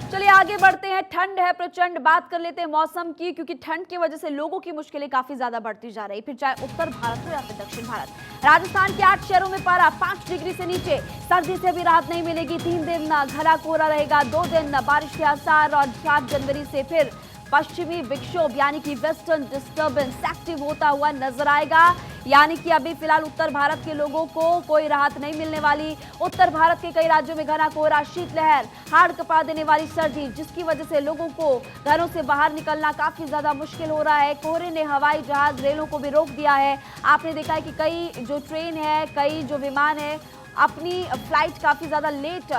चलिए आगे बढ़ते हैं। ठंड है प्रचंड, बात कर लेते हैं मौसम की, क्योंकि ठंड की वजह से लोगों की मुश्किलें काफी ज्यादा बढ़ती जा रही, फिर चाहे उत्तर भारत हो या फिर दक्षिण भारत। राजस्थान के 8 शहरों में पारा 5 डिग्री से नीचे। सर्दी से भी राहत नहीं मिलेगी। 3 दिन घना कोहरा रहेगा, 2 दिन बारिश के आसार और 7 जनवरी से फिर पश्चिमी विक्षोभ यानी कि वेस्टर्न डिस्टर्बेंस एक्टिव होता हुआ नजर आएगा। यानी कि अभी फिलहाल उत्तर भारत के लोगों को कोई राहत नहीं मिलने वाली। उत्तर भारत के कई राज्यों में घना कोहरा, शीतलहर, हाड़ कपा देने वाली सर्दी, जिसकी वजह से लोगों को घरों से बाहर निकलना काफी ज्यादा मुश्किल हो रहा है। कोहरे ने हवाई जहाज, रेलों को भी रोक दिया है। आपने देखा है कि कई जो ट्रेन है, कई जो विमान है, अपनी फ्लाइट काफी ज्यादा लेट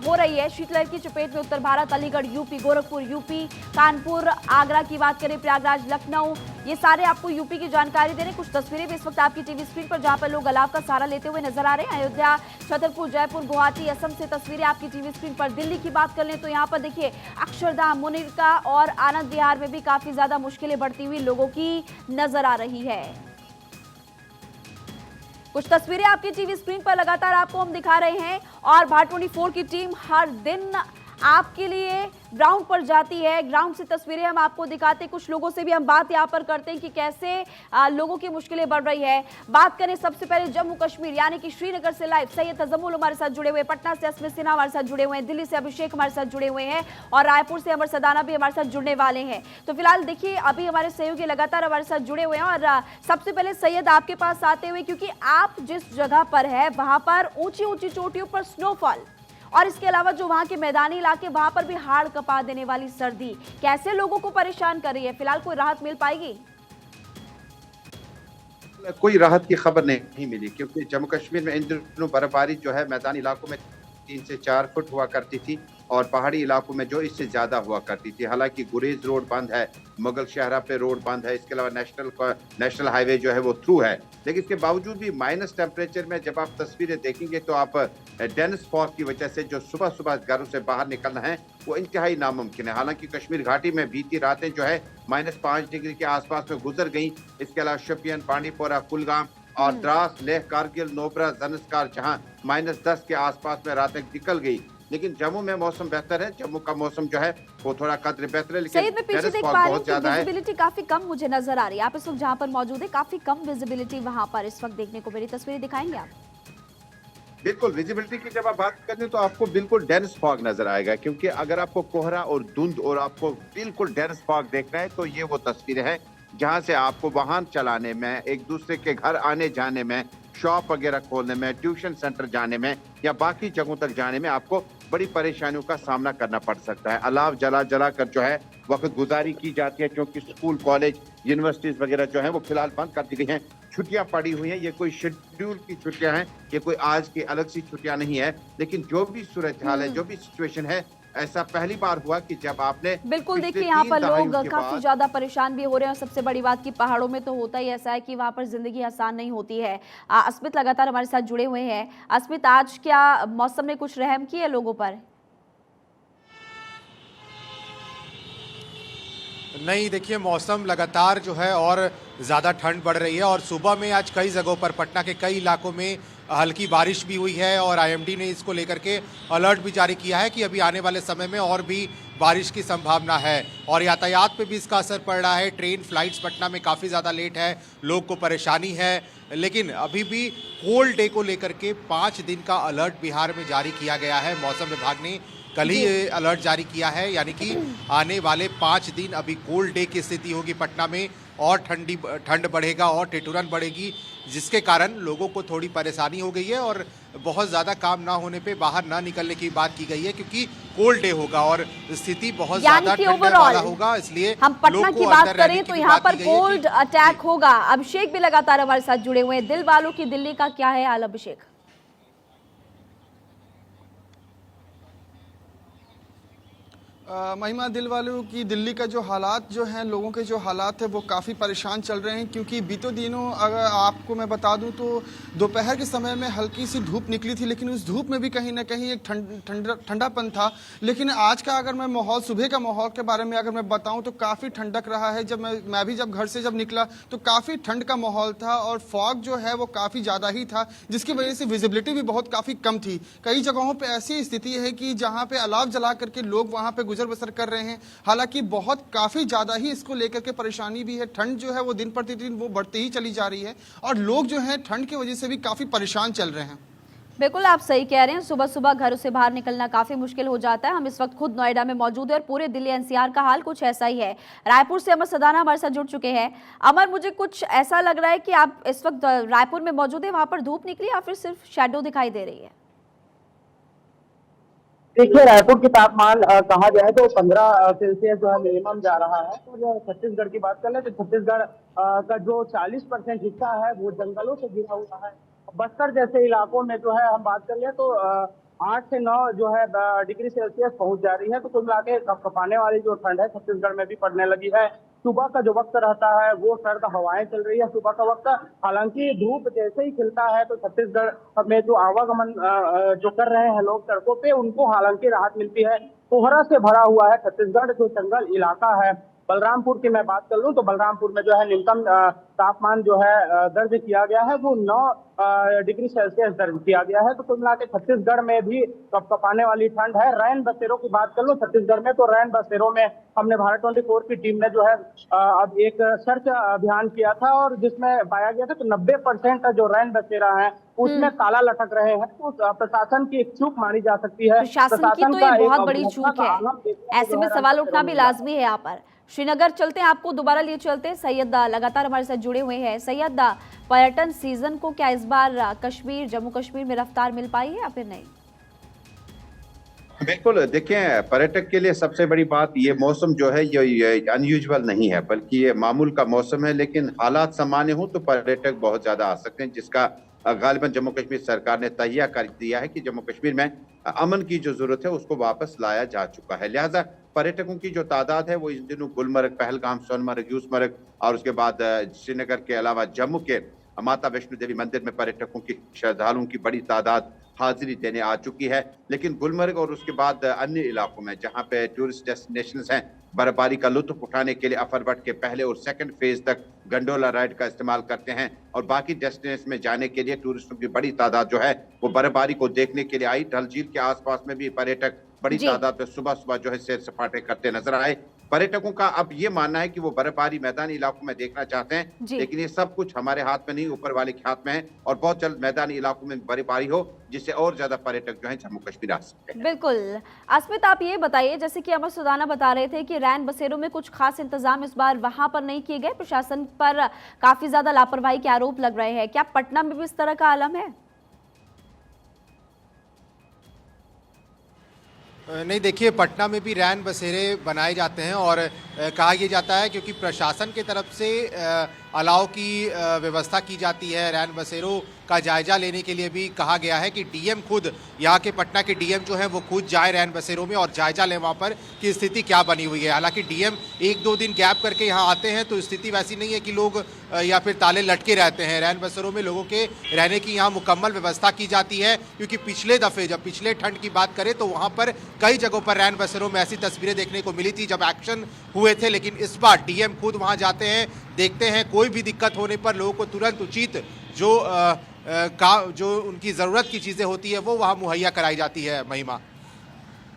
हो रही है। शीतलहर की चपेट में उत्तर भारत, अलीगढ़ यूपी, गोरखपुर यूपी, कानपुर, आगरा की बात करें, प्रयागराज, लखनऊ, ये सारे आपको यूपी की जानकारी दे रहे हैं। कुछ तस्वीरें भी इस वक्त आपकी टीवी स्क्रीन पर, जहां पर लोग अलाव का सहारा लेते हुए नजर आ रहे हैं। अयोध्या, छतरपुर, जयपुर, गुवाहाटी, असम से तस्वीरें आपकी टीवी स्क्रीन पर। दिल्ली की बात कर लें तो यहाँ पर देखिए अक्षरधाम, मुनिरका और आनंद विहार में भी काफी ज्यादा मुश्किलें बढ़ती हुई लोगों की नजर आ रही है। कुछ तस्वीरें आपकी टीवी स्क्रीन पर लगातार आपको हम दिखा रहे हैं और भारत 24 की टीम हर दिन आपके लिए ग्राउंड पर जाती है। ग्राउंड से तस्वीरें हम आपको दिखाते हैं। कुछ लोगों से भी हम बात यहाँ पर करते हैं कि कैसे लोगों की मुश्किलें बढ़ रही है। बात करें सबसे पहले जम्मू कश्मीर यानी कि श्रीनगर से लाइव सैयद तजम्मुल हमारे साथ जुड़े हुए हैं, पटना से अस्मित सिन्हा हमारे साथ जुड़े हुए हैं, दिल्ली से अभिषेक हमारे साथ जुड़े हुए हैं और रायपुर से अमर सदाना भी हमारे साथ जुड़ने वाले हैं। तो फिलहाल देखिए अभी हमारे सहयोगी लगातार हमारे साथ जुड़े हुए हैं और सबसे पहले सैयद आपके पास आते हुए, क्योंकि आप जिस जगह पर है वहां पर ऊंची ऊंची चोटियों पर स्नोफॉल और इसके अलावा जो वहां के मैदानी इलाके, वहां पर भी हाड़ कपा देने वाली सर्दी कैसे लोगों को परेशान कर रही है। फिलहाल कोई राहत मिल पाएगी? कोई राहत की खबर नहीं मिली, क्योंकि जम्मू कश्मीर में इन दिनों बर्फबारी जो है मैदानी इलाकों में 3 से 4 फुट हुआ करती थी और पहाड़ी इलाकों में जो इससे ज्यादा हुआ करती थी। हालांकि गुरेज रोड बंद है, मुगल शहरा पे रोड बंद है, इसके अलावा नेशनल हाईवे जो है वो थ्रू है, लेकिन इसके बावजूद भी माइनस टेम्परेचर में जब आप तस्वीरें देखेंगे तो आप डेंस फॉग की वजह से जो सुबह सुबह घरों से बाहर निकलना है वो इंतहाई नामुमकिन है। हालांकि कश्मीर घाटी में बीती रातें जो है -5 डिग्री के आसपास में गुजर गई। इसके अलावा शोपियान, बांडीपोरा, कुलगाम और द्रास, लेह, कारगिल, नोबरा, ज़नस्कार जहां -10 के आसपास में रातें निकल गई। लेकिन जम्मू में मौसम बेहतर है। जम्मू का मौसम जो है वो थोड़ा कदर बेहतर है, लेकिन मैं पीछे देख पा रही हूं विजिबिलिटी काफी कम मुझे नजर आ रही है। आप इस वक्त जहां पर मौजूद है काफी कम विजिबिलिटी वहां पर इस वक्त देखने को मेरी तस्वीरें दिखाएंगे आप? बिल्कुल, विजिबिलिटी की जब आप बात करें तो आपको बिल्कुल डेंस फॉग नजर आएगा, क्योंकि अगर आपको कोहरा और धुंध और आपको बिल्कुल डेंस फॉग देखना है तो ये वो तस्वीरें हैं जहां से आपको वाहन चलाने में, एक दूसरे के घर आने जाने में, शॉप वगैरह खोलने में, ट्यूशन सेंटर जाने में या बाकी जगहों तक जाने में आपको बड़ी परेशानियों का सामना करना पड़ सकता है। अलाव जला जला कर जो है वक्त गुजारी की जाती है, क्योंकि स्कूल, कॉलेज, यूनिवर्सिटीज वगैरह जो है वो फिलहाल बंद कर दी गई हैं। छुट्टियां पड़ी हुई हैं, ये कोई शेड्यूल की छुट्टियां हैं, ये कोई आज की अलग सी छुट्टियां नहीं है। लेकिन जो भी सूरत हाल है, जो भी सिचुएशन है, ऐसा पहली बार हुआ कि जब आपने बिल्कुल देखिए यहाँ पर लोग काफी ज्यादा परेशान भी हो रहे हैं और सबसे बड़ी बात कि पहाड़ों में तो होता ही ऐसा है कि वहां पर जिंदगी आसान नहीं होती है। अस्मित लगातार हमारे साथ जुड़े हुए हैं। अस्मित, आज क्या मौसम ने कुछ रहम किया लोगों पर? नहीं, देखिए मौसम लगातार जो है और ज़्यादा ठंड बढ़ रही है और सुबह में आज कई जगहों पर पटना के कई इलाकों में हल्की बारिश भी हुई है और आईएमडी ने इसको लेकर के अलर्ट भी जारी किया है कि अभी आने वाले समय में और भी बारिश की संभावना है और यातायात पे भी इसका असर पड़ रहा है। ट्रेन, फ्लाइट्स पटना में काफ़ी ज़्यादा लेट है, लोग को परेशानी है। लेकिन अभी भी कोल्ड डे को लेकर के 5 दिन का अलर्ट बिहार में जारी किया गया है। मौसम विभाग ने कल ही ये अलर्ट जारी किया है, यानी कि आने वाले 5 दिन अभी कोल्ड डे की स्थिति होगी पटना में और ठंड बढ़ेगा और ठिठुरन बढ़ेगी, जिसके कारण लोगों को थोड़ी परेशानी हो गई है और बहुत ज़्यादा काम ना होने पे बाहर ना निकलने की बात की गई है, क्योंकि कोल्ड डे होगा और स्थिति बहुत ज़्यादा ठंड वाला होगा। इसलिए हम पटना की बात करें तो यहाँ पर कोल्ड अटैक होगा। अभिषेक भी लगातार हमारे साथ जुड़े हुए हैं। दिल वालों की दिल्ली का क्या है हाल अभिषेक? महिमा, दिल वालों की दिल्ली का जो हालात जो हैं, लोगों के जो हालात हैं वो काफ़ी परेशान चल रहे हैं, क्योंकि बीते दिनों अगर आपको मैं बता दूं तो दोपहर के समय में हल्की सी धूप निकली थी, लेकिन उस धूप में भी कहीं ना कहीं एक ठंडापन था। लेकिन आज का अगर मैं माहौल, सुबह का माहौल के बारे में अगर मैं बताऊं तो काफ़ी ठंडक रहा है। जब मैं भी जब घर से जब निकला तो काफ़ी ठंड का माहौल था और फॉग जो है वो काफ़ी ज़्यादा ही था, जिसकी वजह से विजिबिलिटी भी बहुत काफ़ी कम थी। कई जगहों पर ऐसी स्थिति है कि जहाँ पे अलाव जला करके लोग वहाँ पे गुजर बसर कर रहे हैं। हालांकि बहुत काफ़ी ज़्यादा ही इसको लेकर के परेशानी भी है। ठंड जो है वो दिन प्रतिदिन वो बढ़ती ही चली जा रही है और लोग जो हैं ठंड की वजह से भी काफ़ी परेशान चल रहे हैं। बिल्कुल आप सही कह रहे हैं, सुबह सुबह घरों से बाहर निकलना काफी मुश्किल हो जाता है। हम इस वक्त खुद नोएडा में मौजूद है और पूरे दिल्ली एनसीआर का हाल कुछ ऐसा ही है। रायपुर से अमर सदाना हमारे साथ जुड़ चुके हैं। अमर, मुझे कुछ ऐसा लग रहा है कि आप इस वक्त रायपुर में मौजूद है, वहां पर धूप निकली या फिर सिर्फ शैडो दिखाई दे रही है? देखिए, रायपुर की तापमान कहा जाए तो 15 सेल्सियस जो है मिनिमम जा रहा है। और छत्तीसगढ़ की बात कर ले तो छत्तीसगढ़ का जो 40% हिस्सा है वो जंगलों से घिरा हुआ है। बस्तर जैसे इलाकों में जो है हम बात कर ले तो 8 से 9 जो है डिग्री सेल्सियस पहुंच जा रही है। तो कुल मिला के कपकपाने वाली जो ठंड है छत्तीसगढ़ में भी पड़ने लगी है। सुबह का जो वक्त रहता है वो सर्द हवाएं चल रही है सुबह का वक्त। हालांकि धूप जैसे ही खिलता है तो छत्तीसगढ़ में जो आवागमन जो कर रहे हैं लोग सड़कों पे, उनको हालांकि राहत मिलती है। कोहरा से भरा हुआ है छत्तीसगढ़, जो जंगल इलाका है। बलरामपुर की मैं बात कर लूं तो बलरामपुर में जो है न्यूनतम तापमान जो है दर्ज किया गया है वो 9 डिग्री सेल्सियस दर्ज किया गया है। तो कुल मिला के छत्तीसगढ़ में भी कपकपाने वाली ठंड है। रैन बसेरों की बात कर लूं छत्तीसगढ़ में तो रैन बसेरों में हमने भारत 24 की टीम ने जो है अब एक सर्च अभियान किया था और जिसमें पाया गया था कि 90% जो रैन बसेरा है उसमें ताला लटक रहे हैं। तो प्रशासन की एक चूक मानी जा सकती है। प्रशासन की तो ये बहुत बड़ी चूक है, ऐसे में सवाल उठना भी लाजमी है। यहाँ पर श्रीनगर चलते हैं, आपको दोबारा लिए चलते हैं। सैयद लगातार हमारे साथ जुड़े हुए हैं। सैयद, पर्यटन सीजन को क्या इस बार कश्मीर, जम्मू कश्मीर में रफ्तार मिल पाई है या फिर नहीं? बिल्कुल, देखिए पर्यटक के लिए सबसे बड़ी बात ये मौसम जो है ये अनयूजुअल नहीं है, बल्कि ये मामूल का मौसम है। लेकिन हालात सामान्य हो तो पर्यटक बहुत ज्यादा आ सकते हैं, जिसका गालिबन जम्मू कश्मीर सरकार ने तहिया कर दिया है कि जम्मू कश्मीर में अमन की जो जरूरत है उसको वापस लाया जा चुका है। लिहाजा पर्यटकों की जो तादाद है वो इन दिनों गुलमर्ग, पहलगाम, सोनमर्ग, यूसमर्ग और उसके बाद श्रीनगर के अलावा जम्मू के माता वैष्णो देवी मंदिर में पर्यटकों की, श्रद्धालुओं की बड़ी तादाद हाजिरी देने आ चुकी है। लेकिन गुलमर्ग और उसके बाद अन्य इलाकों में जहां पे टूरिस्ट डेस्टिनेशंस हैं, बर्फबारी का लुत्फ उठाने के लिए अफरवट के पहले और सेकंड फेज तक गंडोला राइड का इस्तेमाल करते हैं और बाकी डेस्टिनेशन में जाने के लिए टूरिस्टों की बड़ी तादाद जो है वो बर्फबारी को देखने के लिए आई। डल झील के आसपास में भी पर्यटक बड़ी तादाद में सुबह सुबह जो है सैर सपाटे करते नजर आए। पर्यटकों का अब ये मानना है कि वो बर्फबारी मैदानी इलाकों में देखना चाहते हैं, लेकिन ये सब कुछ हमारे हाथ में नहीं, ऊपर वाले के हाथ में है। और बहुत जल्द मैदानी इलाकों में बर्फबारी हो जिससे और ज्यादा पर्यटक जो है जम्मू कश्मीर आ सकते हैं। बिल्कुल। अस्मित, आप ये बताइए, जैसे कि अमर सुदाना बता रहे थे कि रैन बसेरों में कुछ खास इंतजाम इस बार वहां पर नहीं किए गए, प्रशासन पर काफी ज्यादा लापरवाही के आरोप लग रहे हैं। क्या पटना में भी इस तरह का आलम है? नहीं, देखिए पटना में भी रैन बसेरे बनाए जाते हैं और कहा यह जाता है क्योंकि प्रशासन की तरफ से अलाव की व्यवस्था की जाती है। रैन बसेरों का जायजा लेने के लिए भी कहा गया है कि डीएम खुद, यहाँ के पटना के डीएम जो है वो खुद जाए रैन बसेरों में और जायजा लें वहाँ पर कि स्थिति क्या बनी हुई है। हालांकि डीएम 1-2 दिन गैप करके यहाँ आते हैं तो स्थिति वैसी नहीं है कि लोग या फिर ताले लटके रहते हैं। रैन बसेरों में लोगों के रहने की यहाँ मुकम्मल व्यवस्था की जाती है, क्योंकि पिछले दफ़े जब पिछले ठंड की बात करें तो वहाँ पर कई जगहों पर रैन बसेरों में ऐसी तस्वीरें देखने को मिली थी जब एक्शन हुए थे। लेकिन इस बार डीएम खुद वहाँ जाते हैं, देखते हैं, कोई भी दिक्कत होने पर लोगों को तुरंत उचित जो उनकी ज़रूरत की चीज़ें होती है वो वहाँ मुहैया कराई जाती है। महिमा,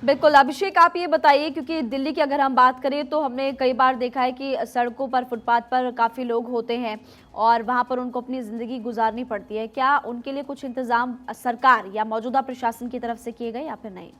बिल्कुल। अभिषेक, आप ये बताइए, क्योंकि दिल्ली की अगर हम बात करें तो हमने कई बार देखा है कि सड़कों पर, फुटपाथ पर काफ़ी लोग होते हैं और वहाँ पर उनको अपनी ज़िंदगी गुजारनी पड़ती है। क्या उनके लिए कुछ इंतज़ाम सरकार या मौजूदा प्रशासन की तरफ से किए गए या फिर नहीं?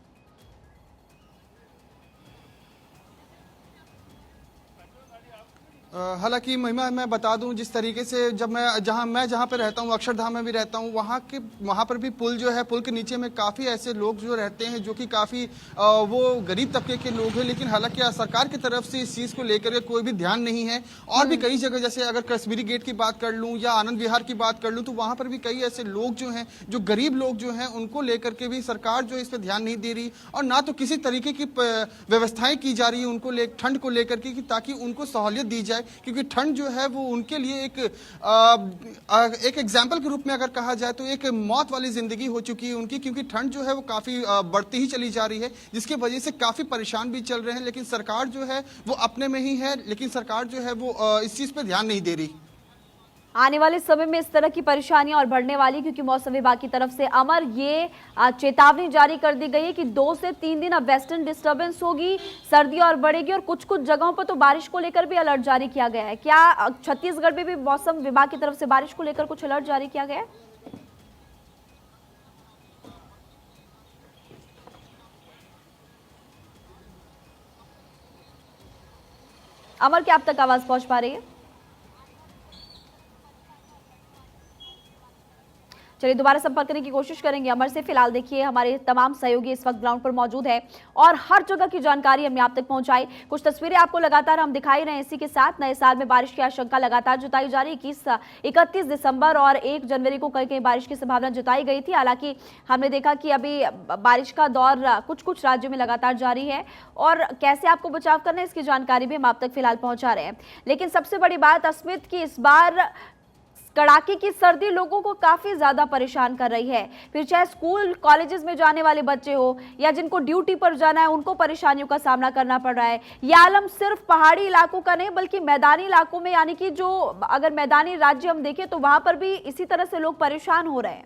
हालांकि महिमा, मैं बता दूं, जिस तरीके से जब मैं जहां पे रहता हूं, अक्षरधाम में भी रहता हूं, वहां पर भी पुल जो है, पुल के नीचे में काफ़ी ऐसे लोग जो रहते हैं जो कि काफ़ी वो गरीब तबके के लोग हैं। लेकिन हालांकि सरकार की तरफ से इस चीज़ को लेकर के कोई भी ध्यान नहीं है। और भी कई जगह, जैसे अगर कश्मीरी गेट की बात कर लूँ या आनंद विहार की बात कर लूँ, तो वहाँ पर भी कई ऐसे लोग जो हैं, जो गरीब लोग जो हैं, उनको लेकर के भी सरकार जो इस पर ध्यान नहीं दे रही और ना तो किसी तरीके की व्यवस्थाएं की जा रही है उनको ठंड को लेकर के, ताकि उनको सहूलियत दी जाए। क्योंकि ठंड जो है वो उनके लिए एक एग्जाम्पल के रूप में अगर कहा जाए तो एक मौत वाली जिंदगी हो चुकी है उनकी, क्योंकि ठंड जो है वो काफी बढ़ती ही चली जा रही है, जिसकी वजह से काफी परेशान भी चल रहे हैं। लेकिन सरकार जो है वो अपने में ही है, लेकिन सरकार जो है वो इस चीज पे ध्यान नहीं दे रही। आने वाले समय में इस तरह की परेशानियां और बढ़ने वाली, क्योंकि मौसम विभाग की तरफ से अमर ये चेतावनी जारी कर दी गई है कि 2 से 3 दिन अब वेस्टर्न डिस्टर्बेंस होगी, सर्दी और बढ़ेगी और कुछ कुछ जगहों पर तो बारिश को लेकर भी अलर्ट जारी किया गया है। क्या छत्तीसगढ़ में भी मौसम विभाग की तरफ से बारिश को लेकर कुछ अलर्ट जारी किया गया है? अमर, क्या आप तक आवाज पहुंच पा रही है? चलिए दोबारा संपर्क करने की कोशिश करेंगे अमर से। फिलहाल देखिए हमारे तमाम सहयोगी इस वक्त ग्राउंड पर मौजूद है और हर जगह की जानकारी हमने आप तक पहुंचाई। कुछ तस्वीरें आपको लगातार हम दिखाई रहे हैं। इसी के साथ नए साल में बारिश की आशंका लगातार जताई जा रही है। 31 दिसंबर और 1 जनवरी को कहीं कहीं बारिश की संभावना जताई गई थी। हालांकि हमने देखा कि अभी बारिश का दौर कुछ कुछ राज्यों में लगातार जारी है और कैसे आपको बचाव करना है इसकी जानकारी भी हम आप तक फिलहाल पहुंचा रहे हैं। लेकिन सबसे बड़ी बात अस्मित की, इस बार कड़ाके की सर्दी लोगों को काफी ज्यादा परेशान कर रही है। फिर चाहे स्कूल कॉलेजेस में जाने वाले बच्चे हो या जिनको ड्यूटी पर जाना है, उनको परेशानियों का सामना करना पड़ रहा है। यह आलम सिर्फ पहाड़ी इलाकों का नहीं बल्कि मैदानी इलाकों में, यानी कि जो अगर मैदानी राज्य हम देखें तो वहां पर भी इसी तरह से लोग परेशान हो रहे हैं।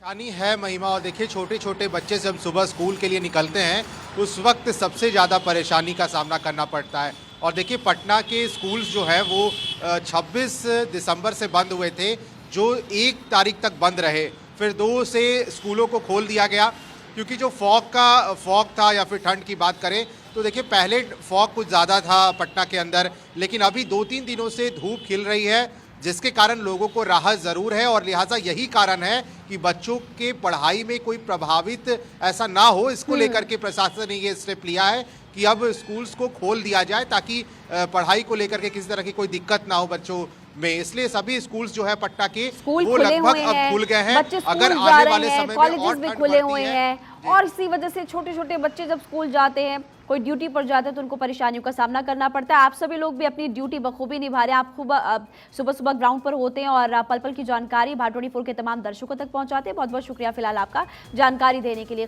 परेशानी है महिमा। और देखिए छोटे छोटे बच्चे जब सुबह स्कूल के लिए निकलते हैं उस वक्त सबसे ज़्यादा परेशानी का सामना करना पड़ता है। और देखिए पटना के स्कूल्स जो है वो 26 दिसंबर से बंद हुए थे, जो 1 तारीख तक बंद रहे। फिर 2 से स्कूलों को खोल दिया गया क्योंकि जो फॉग था या फिर ठंड की बात करें तो देखिए पहले फॉग कुछ ज़्यादा था पटना के अंदर, लेकिन अभी 2-3 दिनों से धूप खिल रही है जिसके कारण लोगों को राहत ज़रूर है। और लिहाजा यही कारण है कि बच्चों के पढ़ाई में कोई प्रभावित ऐसा ना हो, इसको लेकर के प्रशासन ने ये स्टेप लिया है कि अब स्कूल्स को खोल दिया जाए ताकि पढ़ाई को लेकर के किसी तरह की कोई दिक्कत ना हो बच्चों में। इसलिए सभी स्कूल्स जो है पटना के वो लगभग अब खुल गए हैं। अगर आने वाले समय में कॉलेजेस भी खुले हुए हैं और इसी वजह से छोटे छोटे बच्चे जब स्कूल जाते हैं, कोई ड्यूटी पर जाते हैं तो उनको परेशानियों का सामना करना पड़ता है। आप सभी लोग भी अपनी ड्यूटी बखूबी निभा रहे हैं। आप खूब सुबह सुबह ग्राउंड पर होते हैं और पल पल की जानकारी भाट 24 के तमाम दर्शकों तक पहुंचाते हैं। बहुत बहुत शुक्रिया फिलहाल आपका जानकारी देने के लिए।